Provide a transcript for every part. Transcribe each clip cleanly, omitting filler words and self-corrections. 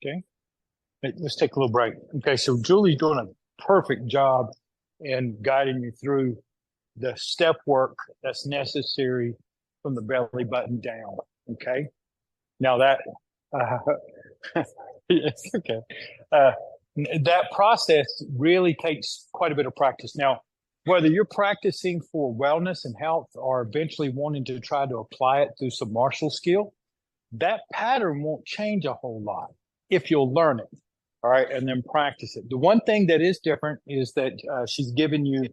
Okay. Let's take a little break. Okay, so Julie's doing a perfect job in guiding you through the step work that's necessary from the belly button down. Okay. Now that it's okay. Uh, that process really takes quite a bit of practice. Now, whether you're practicing for wellness and health or eventually wanting to try to apply it through some martial skill, that pattern won't change a whole lot if you'll learn it. All right, and then practice it. The one thing that is different is that she's given you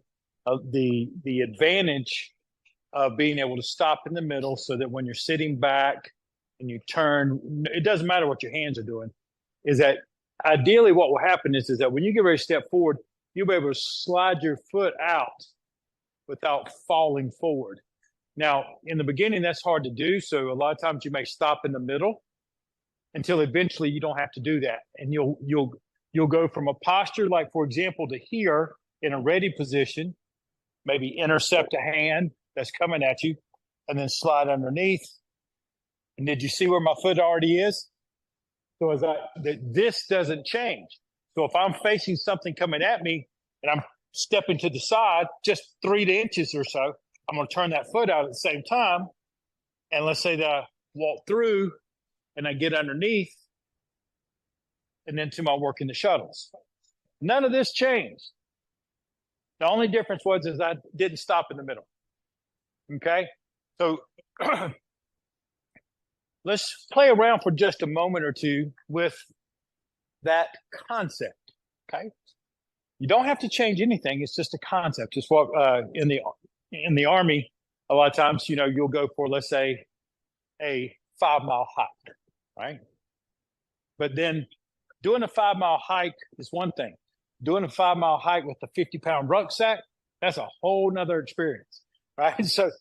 the advantage of being able to stop in the middle, so that when you're sitting back and you turn, it doesn't matter what your hands are doing. Is that ideally what will happen is that when you get ready to step forward, you'll be able to slide your foot out without falling forward. Now, in the beginning, that's hard to do. So a lot of times you may stop in the middle until eventually you don't have to do that. And you'll go from a posture, like, for example, to here in a ready position, maybe intercept a hand that's coming at you, and then slide underneath. And did you see where my foot already is? So this doesn't change. So if I'm facing something coming at me and I'm stepping to the side just 3 inches or so, I'm going to turn that foot out at the same time. And let's say that I walk through and I get underneath and then to my work in the shuttles. None of this changed. The only difference was I didn't stop in the middle. Okay? So let's play around for just a moment or two with that concept. Okay? You don't have to change anything. It's just a concept. It's what in the Army, a lot of times, you'll go for, let's say, a 5-mile hike, right? But then doing a 5-mile hike is one thing. Doing a 5-mile hike with a 50-pound rucksack, that's a whole nother experience, right? So,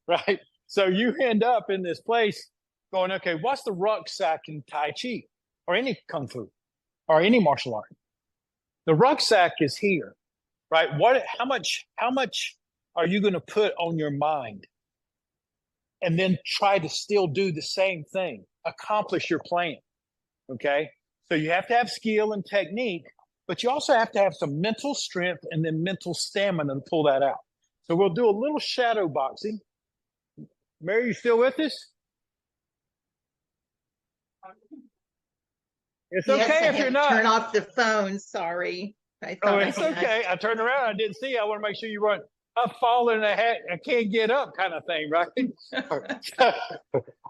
right? So you end up in this place going, okay, what's the rucksack in Tai Chi or any Kung Fu or any martial art? The rucksack is here, right? How much are you going to put on your mind and then try to still do the same thing, accomplish your plan? Okay. So you have to have skill and technique, but you also have to have some mental strength and then mental stamina to pull that out. So we'll do a little shadow boxing. Mary, you still with us? It's yes, okay if you're not. Turn off the phone. Sorry. It's okay. I turned around. I didn't see. I want to make sure you run. I'm falling. I can't get up, kind of thing, right?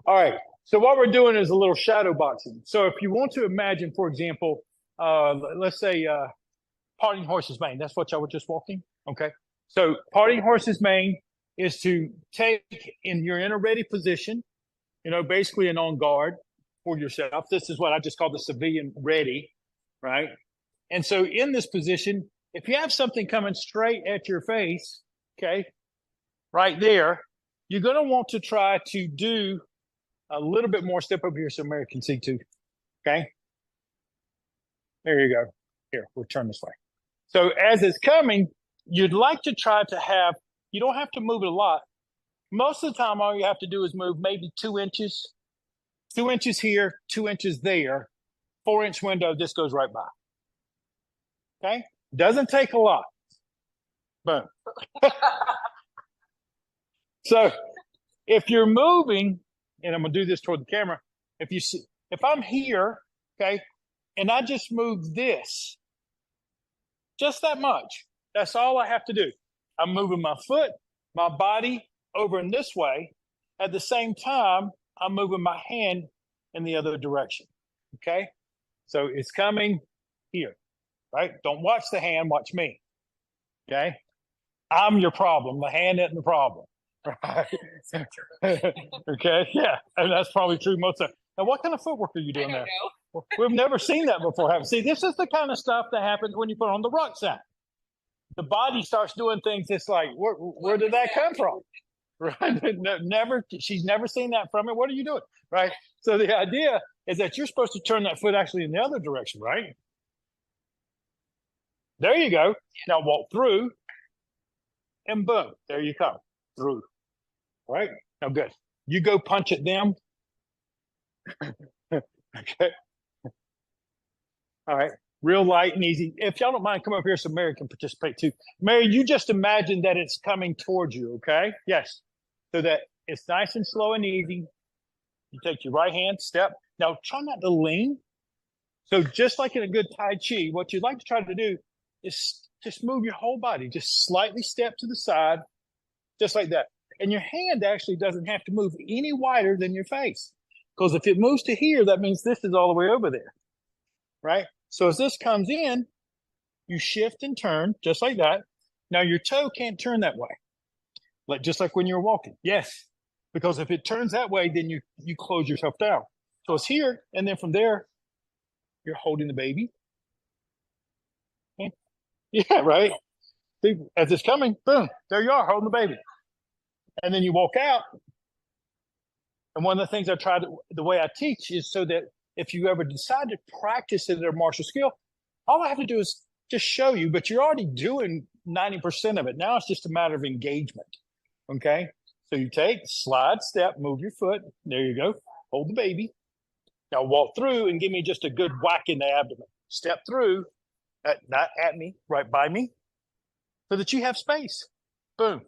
All right. So what we're doing is a little shadow boxing. So if you want to imagine, for example, let's say parting horse's mane. That's what y'all were just walking. Okay. So parting horse's mane is to take you're in a ready position, basically an on guard for yourself. This is what I just call the civilian ready, right? And so in this position, if you have something coming straight at your face, okay, right there, you're going to want to try to do a little bit more. Step over here so Mary can see too. Okay. There you go. Here, we'll turn this way. So as it's coming, you'd like to try to you don't have to move it a lot. Most of the time, all you have to do is move maybe 2 inches, 2 inches here, 2 inches there, 4-inch window. This goes right by. Okay. Doesn't take a lot. Boom. So if you're moving, and I'm going to do this toward the camera, if I'm here, okay, and I just move this, just that much, that's all I have to do. I'm moving my foot, my body over in this way. At the same time, I'm moving my hand in the other direction. Okay. So it's coming here, right? Don't watch the hand, watch me. Okay. I'm your problem. The hand isn't the problem. Right. Okay. Yeah. And that's probably true most of the time. Now, what kind of footwork are you doing there? We've never seen that before. See, this is the kind of stuff that happens when you put on the rucksack. The body starts doing things. It's like, where did that come from? Right? She's never seen that from it. What are you doing? Right. So the idea is that you're supposed to turn that foot actually in the other direction, right? There you go. Now walk through and boom, there you come through. All right. Now good. You go punch at them. Okay. All right. Real light and easy. If y'all don't mind, come up here so Mary can participate too. Mary, you just imagine that it's coming towards you, okay? Yes. So that it's nice and slow and easy. You take your right hand, step. Now try not to lean. So just like in a good Tai Chi, what you'd like to try to do is just move your whole body. Just slightly step to the side, just like that. And your hand actually doesn't have to move any wider than your face. Because if it moves to here, that means this is all the way over there, right? So as this comes in, you shift and turn just like that. Now your toe can't turn that way, just like when you're walking. Yes, because if it turns that way, then you close yourself down. So it's here, and then from there, you're holding the baby. Okay. Yeah, right. See, as it's coming, boom, there you are holding the baby, and then you walk out. And one of the things I try to, the way I teach is so that if you ever decide to practice it at a martial skill, all I have to do is just show you, but you're already doing 90% of it. Now it's just a matter of engagement. Okay. So you take, slide, step, move your foot. There you go. Hold the baby. Now walk through and give me just a good whack in the abdomen. Step through, not at me, right by me, so that you have space. Boom.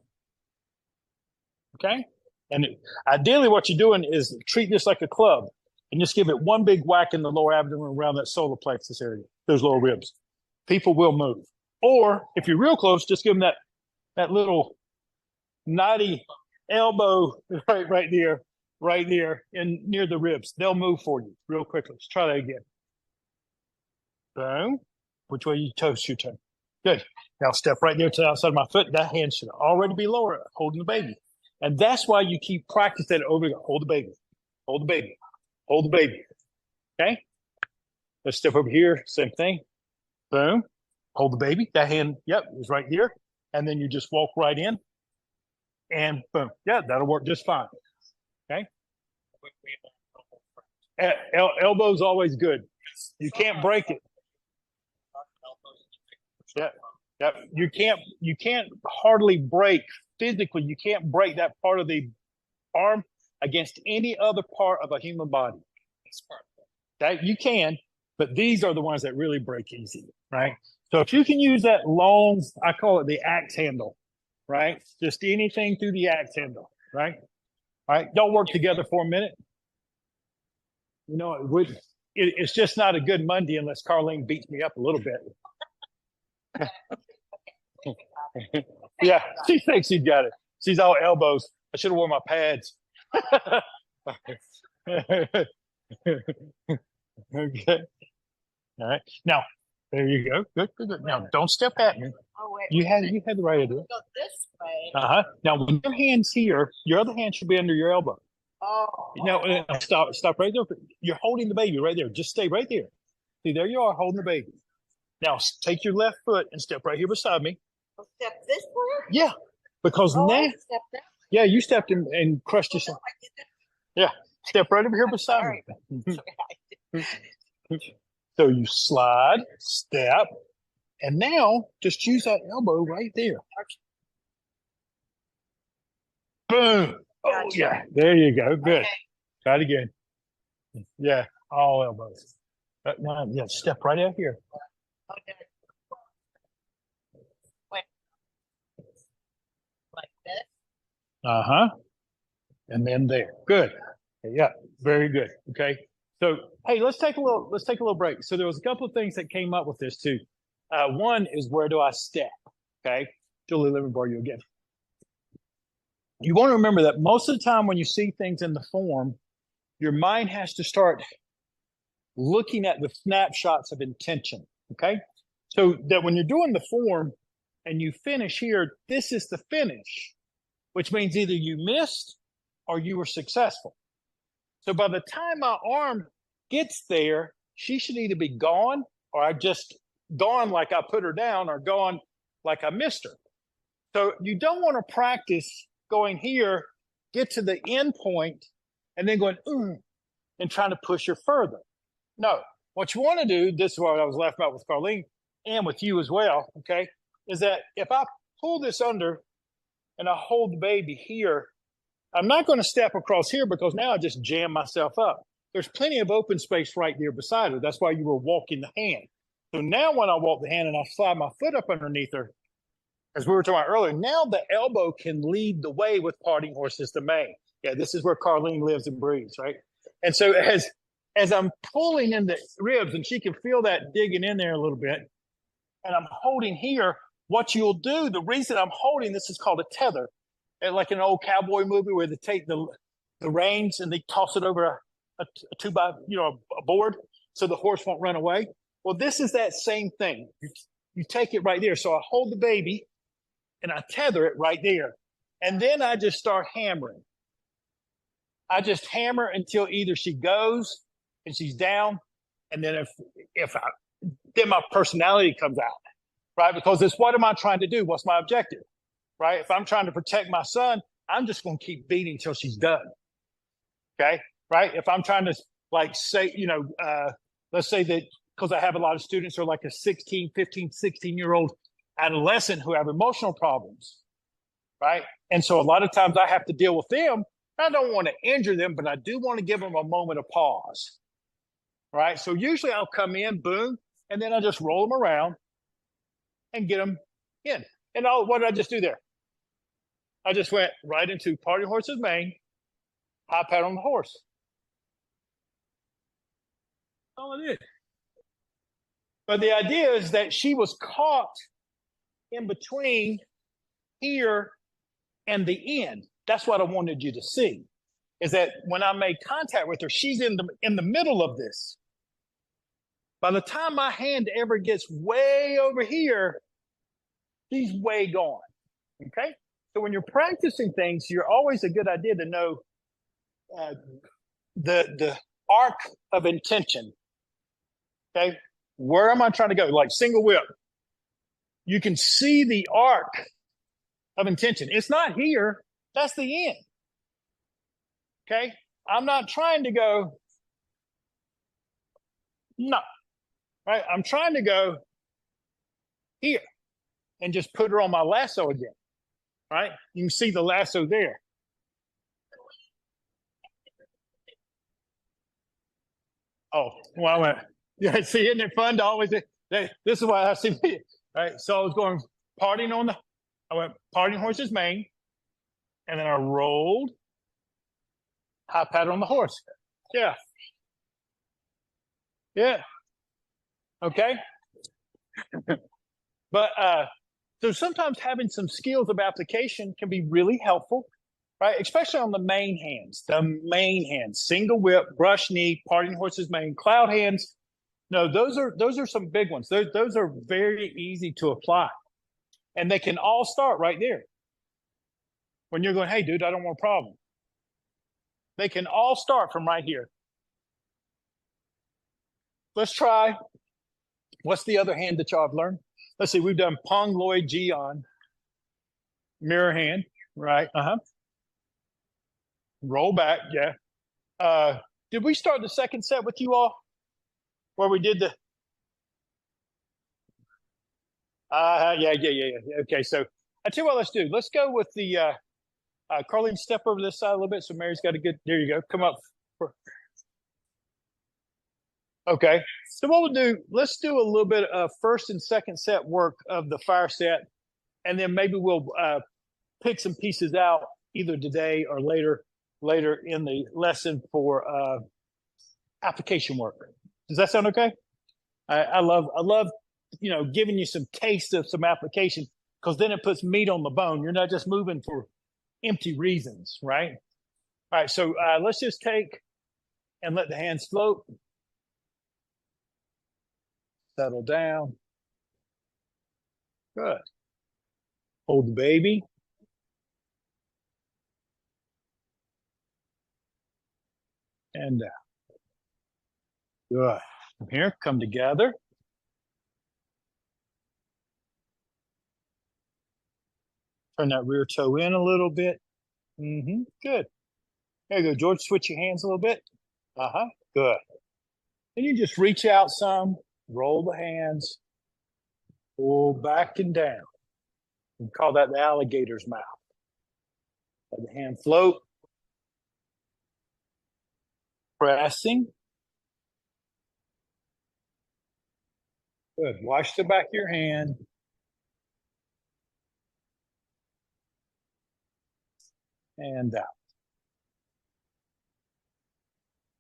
Okay. And ideally, what you're doing is treat this like a club and just give it one big whack in the lower abdomen around that solar plexus area, those lower ribs. People will move. Or if you're real close, just give them that little knotty elbow right there, and near the ribs. They'll move for you real quickly. Let's try that again. Boom. Which way you toast your toe? Good. Now step right there to the outside of my foot. That hand should already be lower, holding the baby. And that's why you keep practicing it over again. Hold the baby. Hold the baby. Hold the baby. Okay? Let's step over here. Same thing. Boom. Hold the baby. That hand, yep, is right here. And then you just walk right in. And boom. Yeah, that'll work just fine. Okay? Elbow's always good. You can't break it. Yeah. Yep. You can't hardly break physically. You can't break that part of the arm against any other part of a human body. That you can, but these are the ones that really break easy, right? So if you can use that long, I call it the axe handle, right? Just anything through the axe handle, right? All right, y'all work together for a minute. You know, it's just not a good Monday unless Carlene beats me up a little bit. Yeah, she thinks she's got it. She's all elbows. I should have worn my pads. Okay. All right. Now, there you go. Good. Now, don't step at me. Oh, wait. You had the right idea. Go this way. Now, when your hand's here, your other hand should be under your elbow. Oh. Now, stop right there. You're holding the baby right there. Just stay right there. See, there you are holding the baby. Now, take your left foot and step right here beside me. I'll step this way? Yeah, because now, I stepped that. yeah, you stepped in and crushed yourself. I did that. Yeah, step right over here beside me. So you slide, step, and now just use that elbow right there. Boom. Oh, Gotcha. yeah. There you go. Good. Okay. Try it again. Yeah. All elbows. Now, yeah. Step right out here. Okay. Wait. Like this? And then there. Good. Yeah. Very good. Okay. So, hey, let's take a little break. So there was a couple of things that came up with this too. One is, where do I step? Okay. Julie, let me borrow you again. You want to remember that most of the time when you see things in the form, your mind has to start looking at the snapshots of intention. Okay. So that when you're doing the form and you finish here, this is the finish, which means either you missed or you were successful. So by the time my arm gets there, she should either be gone, or I just gone like I put her down, or gone like I missed her. So you don't want to practice going here, get to the end point, and then going, and trying to push her further. No, what you want to do, this is what I was laughing about with Carlene and with you as well, okay, is that if I pull this under and I hold the baby here, I'm not going to step across here because now I just jam myself up. there's plenty of open space right there beside her. That's why you were walking the hand. So now when I walk the hand and I slide my foot up underneath her, as we were talking about earlier, now the elbow can lead the way with parting horses to main. Yeah, this is where Carlene lives and breathes, right? And so as I'm pulling in the ribs, and she can feel that digging in there a little bit, and I'm holding here, what you'll do, the reason I'm holding this is called a tether. And like an old cowboy movie where they take the reins and they toss it over a two by, a board so the horse won't run away. Well, this is that same thing. You take it right there. So I hold the baby and I tether it right there. And then I just start hammering. I just hammer until either she goes and she's down. And then then my personality comes out, right? Because it's what am I trying to do? What's my objective, right? If I'm trying to protect my son, I'm just going to keep beating until she's done. Okay. Right. If I'm trying to say, let's say that because I have a lot of students who are like a 16, 15, 16-year-old adolescent who have emotional problems. Right. And so a lot of times I have to deal with them. I don't want to injure them, but I do want to give them a moment of pause. Right. So usually I'll come in, boom, and then I just roll them around and get them in. And what did I just do there? I just went right into parting horse's mane, high pat on the horse. All I did. But the idea is that she was caught in between here and the end. That's what I wanted you to see, is that when I made contact with her, she's in the middle of this. By the time my hand ever gets way over here, she's way gone. Okay? So when you're practicing things, you're always a good idea to know the arc of intention. Okay? Where am I trying to go? Like single whip. You can see the arc of intention. It's not here. That's the end. Okay? I'm not trying to go, no. Right? I'm trying to go here and just put her on my lasso again. Right? You can see the lasso there. Oh, well, I went, yeah, see, isn't it fun to always, this is why I see, right? So I was going I went parting horse's mane, and then I rolled, high pat on the horse. Yeah. Yeah. Okay. But so sometimes having some skills of application can be really helpful, right? Especially on the main hands, single whip, brush knee, parting horse's mane, cloud hands. No, those are some big ones. Those are very easy to apply. And they can all start right there. When you're going, hey, dude, I don't want a problem. They can all start from right here. Let's try. What's the other hand that y'all have learned? Let's see. We've done Pong, Lloyd, Ji-on. Mirror hand, right? Roll back, yeah. Did we start the second set with you all? Where we did the... Yeah. Okay, so I tell you what, let's do. Let's go with the... Carlene, step over this side a little bit so Mary's got a good... There you go. Come up. Okay, so what we'll do, let's do a little bit of first and second set work of the fire set, and then maybe we'll pick some pieces out either today or later in the lesson for application work. Does that sound okay? I love giving you some taste of some application, because then it puts meat on the bone. You're not just moving for empty reasons, right? All right, so let's just take and let the hands float. Settle down. Good. Hold the baby. And down. Good. From here, come together. Turn that rear toe in a little bit. Good. There you go, George. Switch your hands a little bit. Good. And you just reach out some. Roll the hands, pull back and down. We call that the alligator's mouth. Let the hand float. pressing. Good. Wash the back of your hand. And out.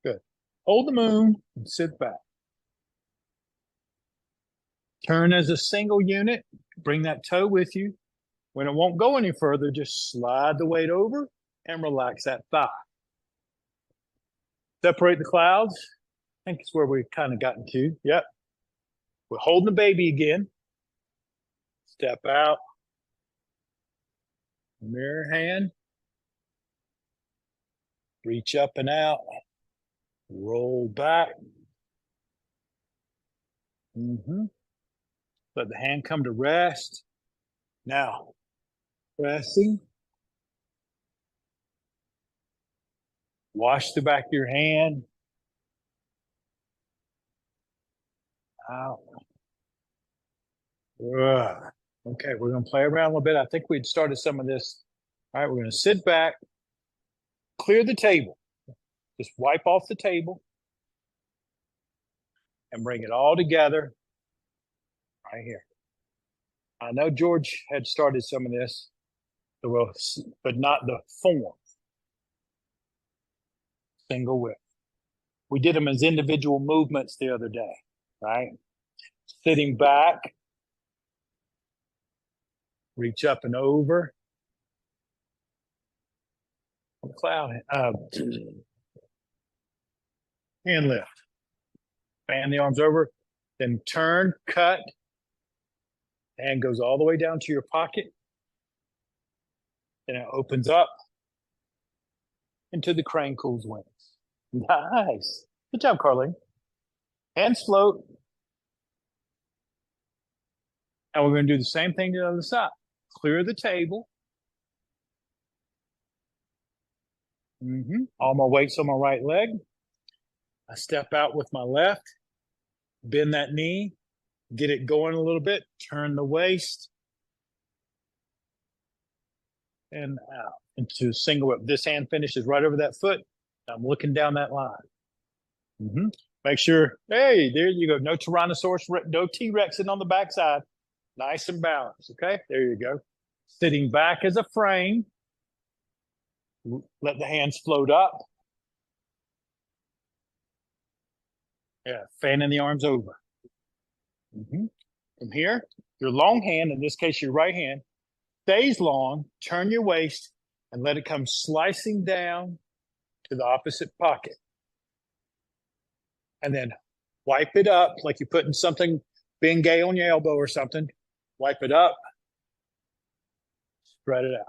Good. Hold the moon and sit back. Turn as a single unit. Bring that toe with you. When it won't go any further, just slide the weight over and relax that thigh. Separate the clouds. I think it's where we've kind of gotten to. Yep. We're holding the baby again. Step out. Mirror hand. Reach up and out. Roll back. Let the hand come to rest. Now, pressing. Wash the back of your hand. Out. Okay, we're going to play around a little bit. I think we'd started some of this. All right, we're going to sit back, clear the table. Just wipe off the table and bring it all together right here. I know George had started some of this, but not the form. Single whip. We did them as individual movements the other day, right? Sitting back, reach up and over. Cloud, hand lift. Fan the arms over, then turn, cut. Hand goes all the way down to your pocket. Then it opens up into the crane cool's wings. Nice. Good job, Carlene. Hands float. And we're going to do the same thing to the other side. Clear the table. All my weight's on my right leg. I step out with my left. Bend that knee. Get it going a little bit. Turn the waist. And out into a single whip. This hand finishes right over that foot. I'm looking down that line. Make sure, hey, there you go. No Tyrannosaurus, no T-Rexing on the backside. Nice and balanced, okay? There you go. Sitting back as a frame. Let the hands float up. Yeah, fanning the arms over. From here, your long hand, in this case, your right hand, stays long. Turn your waist and let it come slicing down to the opposite pocket. And then wipe it up like you're putting something Bengay on your elbow or something. Wipe it up. Spread it out.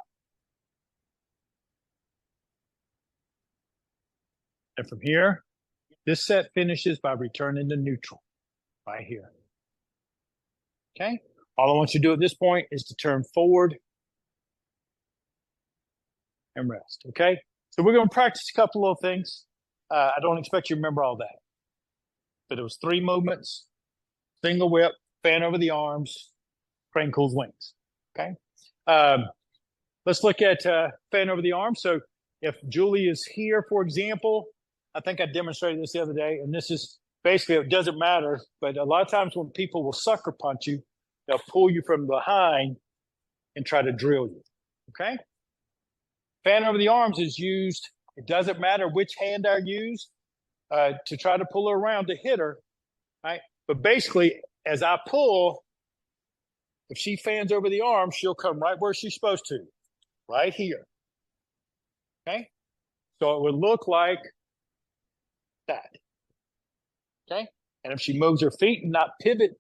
And from here, this set finishes by returning to neutral right here. Okay? All I want you to do at this point is to turn forward and rest. Okay? So we're going to practice a couple of things. I don't expect you to remember all that. But it was 3 movements, single whip, fan over the arms, crane cool's wings. Okay? Let's look at fan over the arms. So if Julie is here, for example, I think I demonstrated this the other day, and this is basically, it doesn't matter, but a lot of times when people will sucker punch you, they'll pull you from behind and try to drill you. Okay? Fan over the arms is used, it doesn't matter which hand I use, to try to pull her around to hit her, right? But basically, as I pull, if she fans over the arm, she'll come right where she's supposed to, right here. Okay? So it would look like that. Okay? And if she moves her feet and not pivot,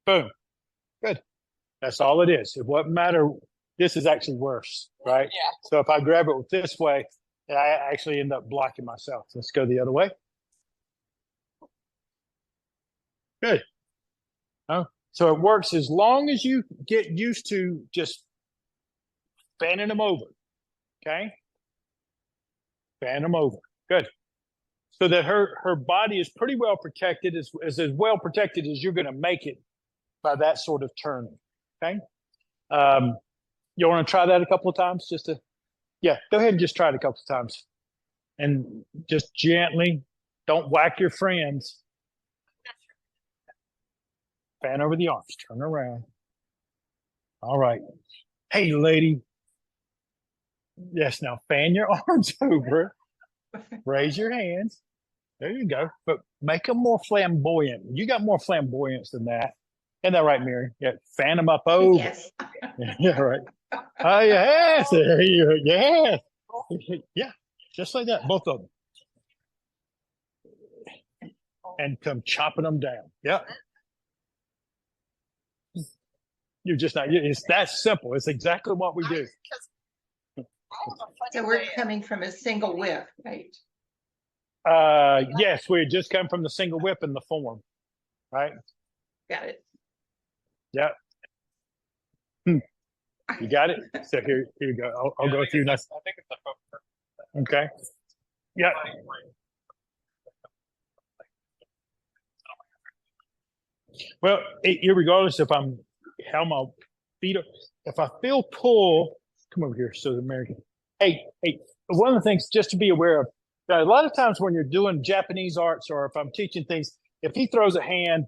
boom. Good. That's all it is. It wouldn't matter. This is actually worse, right? Yeah. So if I grab it this way, I actually end up blocking myself. Let's go the other way. Good. So it works as long as you get used to just fanning them over. Okay? Fan them over. Good. So that her body is pretty well protected, as well protected as you're going to make it by that sort of turning. Okay? You want to try that a couple of times? Go ahead and just try it a couple of times. And just gently, don't whack your friends. Fan over the arms, turn around. All right. Hey, lady. Yes, now fan your arms over. Raise your hands. There you go. But make them more flamboyant. You got more flamboyance than that. Isn't that right, Mary? Yeah, fan them up over. Yes. Yeah, right. Oh, yes. There you yes. Yeah, just like that, both of them. And come chopping them down. Yep. You're just not, it's that simple. It's exactly what we do. So we're coming from a single whip, right? Yes, we just come from the single whip in the form, right? Got it. Yep. You got it? So here you go. I'll go through next. I think it's a footwork. Okay. Yeah. Well, regardless if I'm how my feet are, if I feel pull, come over here, so the American. Hey, one of the things just to be aware of, a lot of times when you're doing Japanese arts or if I'm teaching things, if he throws a hand,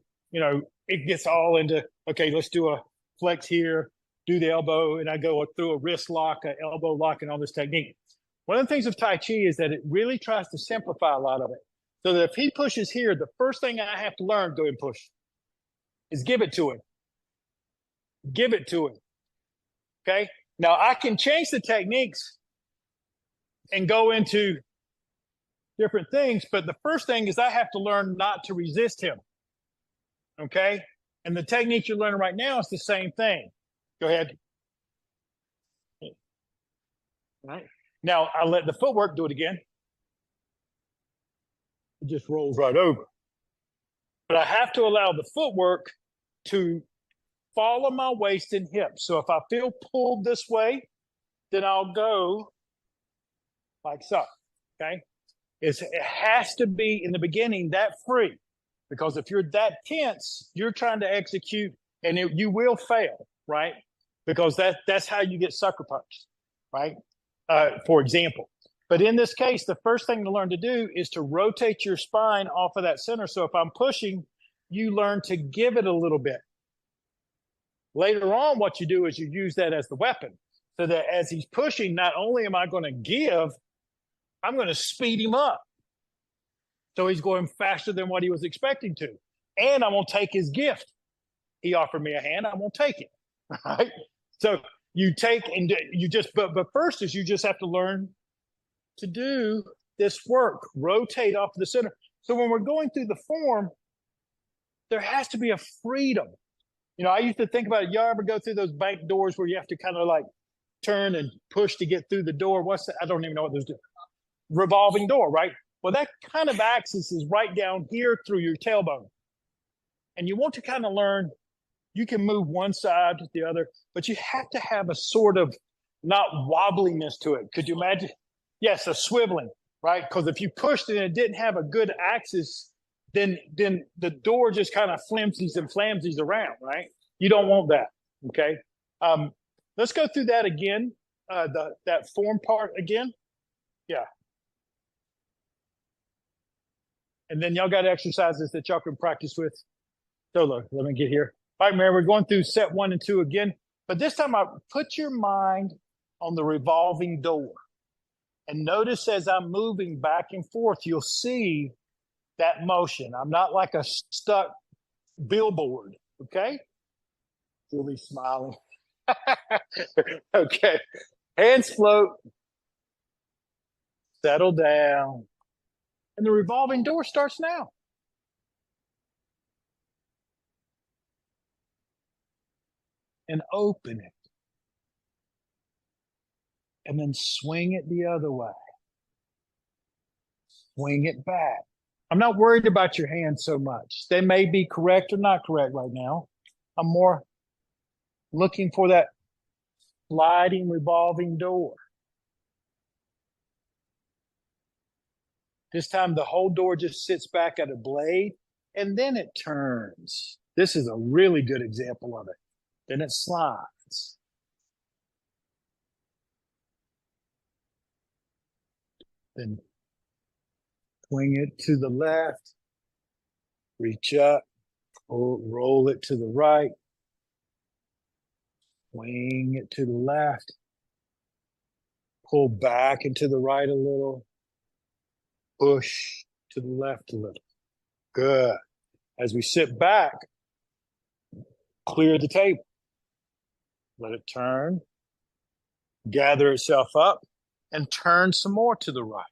it gets all into, okay, let's do a flex here, do the elbow, and I go through a wrist lock, an elbow lock, and all this technique. One of the things of Tai Chi is that it really tries to simplify a lot of it. So that if he pushes here, the first thing I have to learn, go and push, is give it to him. Give it to him. Okay? Now I can change the techniques and go into different things, but the first thing is I have to learn not to resist him. Okay? And the technique you're learning right now is the same thing. Go ahead. All right. Now I'll let the footwork do it again. It just rolls right over. But I have to allow the footwork to follow my waist and hips. So if I feel pulled this way, then I'll go like so. Okay? It has to be in the beginning that free, because if you're that tense, you're trying to execute and you will fail, right? Because that's how you get sucker punched, right? For example. But in this case, the first thing to learn to do is to rotate your spine off of that center. So if I'm pushing, you learn to give it a little bit. Later on, what you do is you use that as the weapon, so that as he's pushing, not only am I going to give, I'm going to speed him up. So he's going faster than what he was expecting to. And I'm going to take his gift. He offered me a hand, I'm going to take it. Right? So you take and you just, but first is you just have to learn to do this work, rotate off the center. So when we're going through the form, there has to be a freedom. I used to think about it. Y'all ever go through those bank doors where you have to kind of like turn and push to get through the door? What's that? I don't even know what those do. Revolving door, right? Well, that kind of axis is right down here through your tailbone. And you want to kind of learn, you can move one side to the other, but you have to have a sort of not wobbliness to it. Could you imagine? Yes, a swiveling, right? Because if you pushed it and it didn't have a good axis, then the door just kind of flimsies and flamsies around, right? You don't want that, okay? Let's go through that again, that form part again. Yeah. And then y'all got exercises that y'all can practice with. So look, let me get here. All right, Mary, we're going through set 1 and 2 again. But this time, I put your mind on the revolving door. And notice as I'm moving back and forth, you'll see that motion. I'm not like a stuck billboard, okay? Julie's smiling. Okay. Hands float. Settle down. And the revolving door starts now. And open it. And then swing it the other way. Swing it back. I'm not worried about your hands so much. They may be correct or not correct right now. I'm more looking for that sliding, revolving door. This time the whole door just sits back at a blade and then it turns. This is a really good example of it. Then it slides. Then Swing it to the left. Reach up. Roll it to the right. Swing it to the left. Pull back into the right a little. Push to the left a little. Good. As we sit back, clear the table. Let it turn. Gather itself up and turn some more to the right.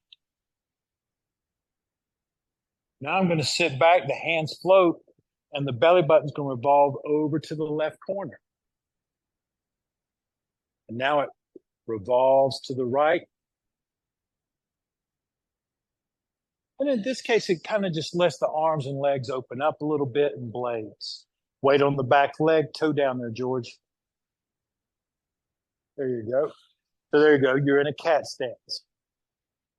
Now I'm going to sit back, the hands float, and the belly button's going to revolve over to the left corner. And now it revolves to the right. And in this case, it kind of just lets the arms and legs open up a little bit and blades. Weight on the back leg, toe down there, George. There you go. So there you go. You're in a cat stance.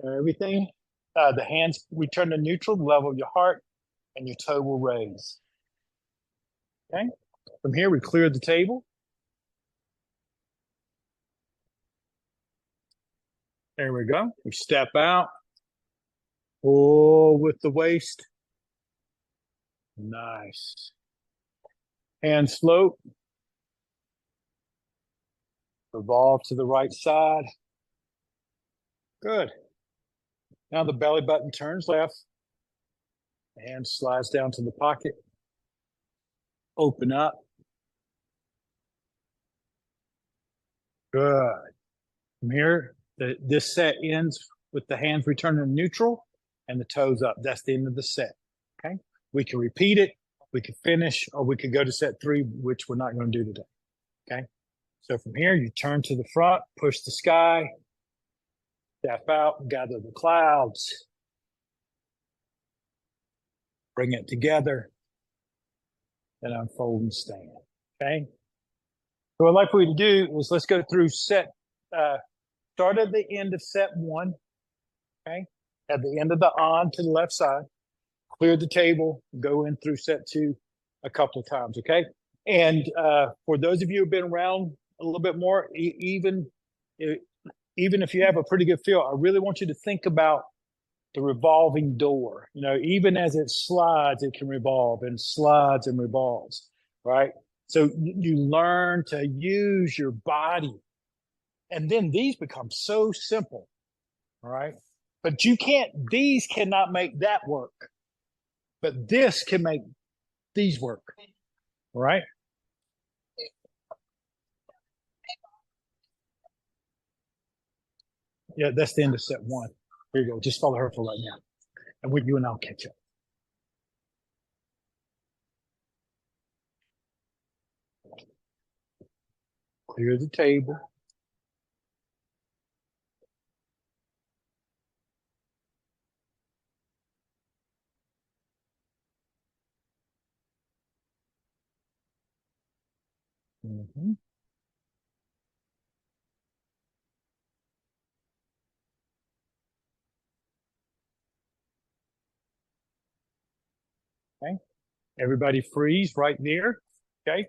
Everything. The hands return to neutral, level your heart, and your toe will raise. Okay. From here, we clear the table. There we go. We step out. Pull with the waist. Nice. Hands float. Revolve to the right side. Good. Now the belly button turns left. The hand slides down to the pocket. Open up. Good. From here, this set ends with the hands returning to neutral and the toes up. That's the end of the set. Okay. We can repeat it. We can finish, or we could go to set 3, which we're not going to do today. Okay. So from here, you turn to the front, push the sky, step out, gather the clouds, bring it together, and unfold and stand. Okay. So what I'd like for you to do is let's go through start at the end of set 1. Okay. At the end of the on to the left side, clear the table, go in through set 2 a couple of times. Okay. And for those of you who've been around a little bit more, even if you have a pretty good feel, I really want you to think about the revolving door. You know, even as it slides, it can revolve and slides and revolves, right? So you learn to use your body. And then these become so simple, all right? But these cannot make that work. But this can make these work, all right? Yeah, that's the end of set 1. Here you go. Just follow her for right now. And with you and I'll catch up. Clear the table. Mm-hmm. Okay. Everybody freeze right there. Okay.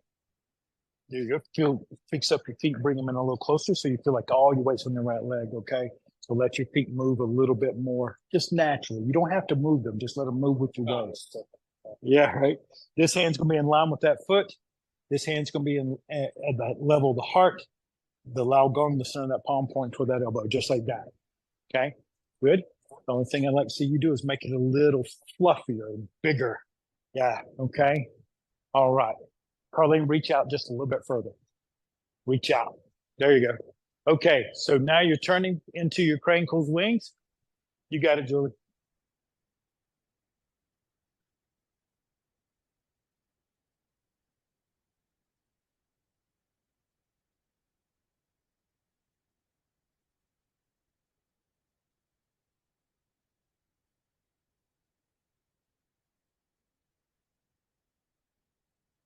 There you go. Fix up your feet, bring them in a little closer so you feel like all your weight's on your right leg. Okay. So let your feet move a little bit more, just naturally. You don't have to move them. Just let them move with your waist. Yeah, right. This hand's going to be in line with that foot. This hand's going to be at the level of the heart. The Lao Gong, the center of that palm point toward that elbow, just like that. Okay. Good. The only thing I'd like to see you do is make it a little fluffier and bigger. Yeah. Okay. All right. Carlene, reach out just a little bit further. Reach out. There you go. Okay. So now you're turning into your crane closed wings. You got it, Julie.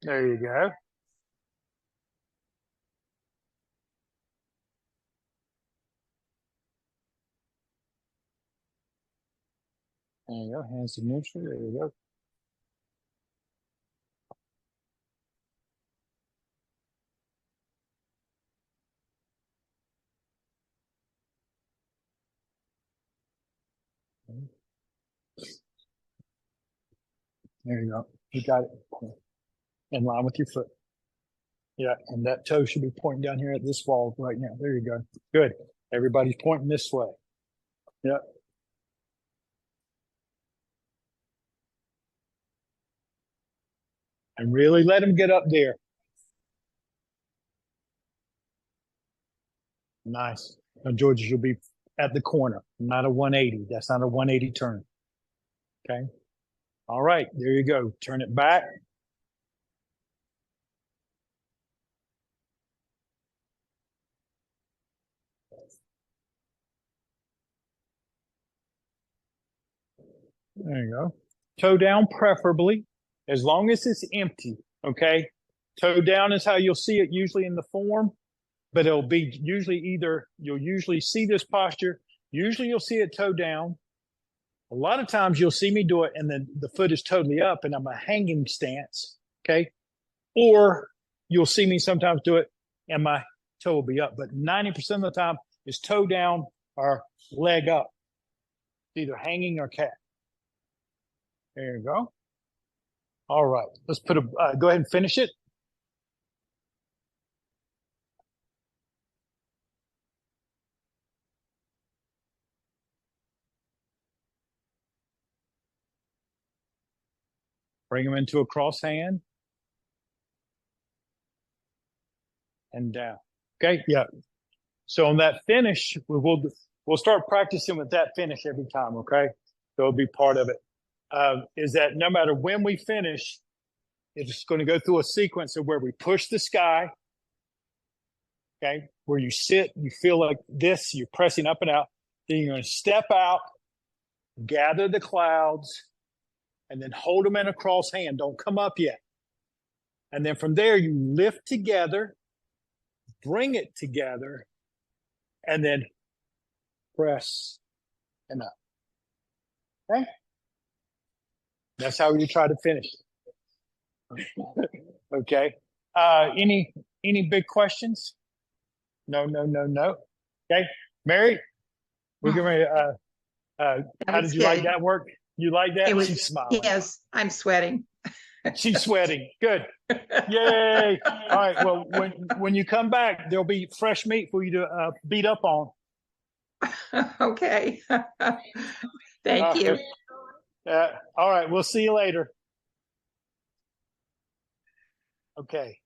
There you go. There you go. Hands to neutral. There you go. There you go. You got it. In line with your foot. Yeah, and that toe should be pointing down here at this wall right now. There you go. Good. Everybody's pointing this way. Yep. And really let them get up there. Nice. Now, George, you'll be at the corner, not a 180. That's not a 180 turn. Okay. All right. There you go. Turn it back. There you go. Toe down, preferably, as long as it's empty. Okay. Toe down is how you'll see it usually in the form, but it'll be usually either you'll usually see this posture. Usually you'll see it toe down. A lot of times you'll see me do it and then the foot is totally up and I'm a hanging stance. Okay. Or you'll see me sometimes do it and my toe will be up. But 90% of the time is toe down or leg up, either hanging or cat. There you go. All right. Let's put go ahead and finish it. Bring them into a cross hand. And down. Okay, yeah. So on that finish, we'll start practicing with that finish every time. Okay, so it'll be part of it. Is that no matter when we finish, it's going to go through a sequence of where we push the sky. Okay, where you sit, you feel like this, you're pressing up and out. Then you're going to step out, gather the clouds, and then hold them in a cross hand. Don't come up yet. And then from there, you lift together. Bring it together and then press and up. Okay? That's how you try to finish. Okay. Any big questions? No. Okay. Mary, we're going to how did you like that work? You like that? She's smiling. Yes, I'm sweating. She's sweating. Good. Yay. All right. Well, when you come back, there'll be fresh meat for you to beat up on. Okay. Thank you. All right. We'll see you later. Okay.